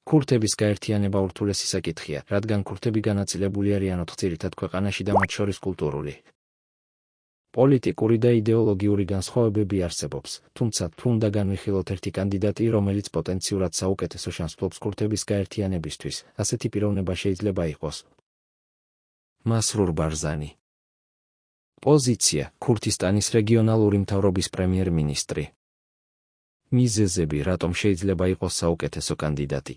ქურთების გაერთიანება ურთულესი საკითხია, რადგან ქურთები განაწილებული არიან 4 ძირითად ქვეყანაში და მათ შორის კულტურული, პოლიტიკური და იდეოლოგიური განსხვავებები არსებობს, თუმცა თუ უნდა განვიხილოთ ერთი კანდიდატი, რომელიც პოტენციურად საუკეთესო შანსს ფლობს ქურთების გაერთიანებისთვის, ასეთი პიროვნება შეიძლება იყოს მასრურ ბარზანი. პოზიცია: ქურთისტანის რეგიონალური მთავრობის პრემიერ-მინისტრი. მიზეზები, რატომ შეიძლება იყოს საუკეთესო კანდიდატი.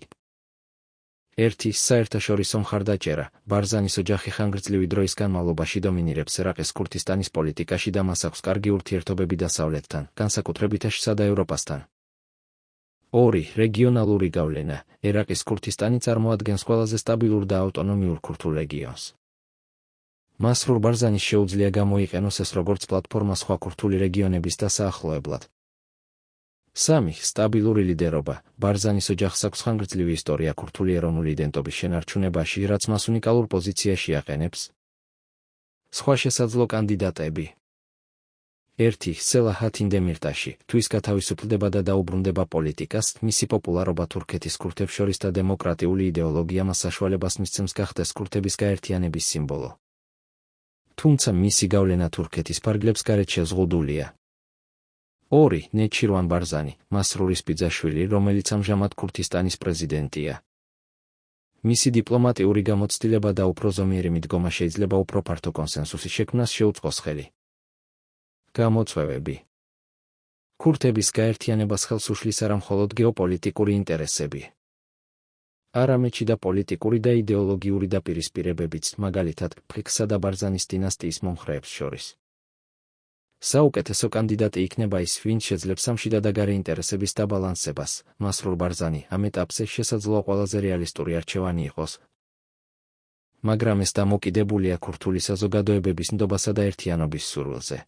1. საერთაშორისო მხარდაჭერა. ბარზანის ოჯახი ხანგრძლივი დროის განმავლობაში დომინირებს ერაყის ქურთისტანის პოლიტიკაში და მას აქვს კარგი ურთიერთობები დასავლეთთან, განსაკუთრებით აშშსა და ევროპასთან. 2. რეგიონალური გავლენა. ერაყის ქურთისტანი წარმოადგენს ყველაზე სტაბილურ და ავტონომიურ ქურთულ რეგიონს. მასრურ ბარზანის შეუძლია გამოიყენოს ეს როგორც პლატფორმა სხვა ქურთული რეგიონების დასაახლოებლად. 3. სტაბილური ლიდერობა. ბარზანის ოჯახს აქვს ხანგრძლივი ისტორია ქურთული ეროვნული იდენტობის შენარჩუნებაში, რაც მას უნიკალურ პოზიციაში აყენებს. სხვა შესაძლო კანდიდატები. 1. სელაჰათინ დემირტაში. თუ ის გათავისუფლდება და დაუბრუნდება პოლიტიკას, მისი პოპულარობა თურქეთის ქურთებს შორის და დემოკრატიული იდეოლოგია მას საშუალებას მისცემს გახდეს ქურთების გაერთიანების სიმბოლო. თუმცა მისი გავლენა თურქეთის ფარგლებს გარეთ შეზღუდულია. 2. ნეჩირვან ბარზანი, მასრურის ბიძაშვილი, რომელიც ამჟამად ქურთისტანის პრეზიდენტია. მისი დიპლომატიური გამოცდილება და უფრო ზომიერი მიდგომა შეიძლება უფრო ფართო კონსენსუსის შექმნას შეუწყოს ხელი. გამოწვევები. ქურთების გაერთიანებას ხელს უშლის არა მხოლოდ გეოპოლიტიკური ინტერესები, არამედ და პოლიტიკური და იდეოლოგიური დაპირისპირებებიც, მაგალითად, ფიქსა და ბარზანის დინასტიის მომხრეებს შორის. საუკეთესო კანდიდატი იქნება ის, ვინც შეძლებს სამშიდა და გარე ინტერესების დაბალანსებას. მასრურ ბარზანი ამ ეტაპზე შესაძლოა ყველაზე რეალისტური არჩევანი იყოს, მაგრამ ეს დამოკიდებულია ქურთული საზოგადოებების ნდობასა და ერთიანობის სურვილზე.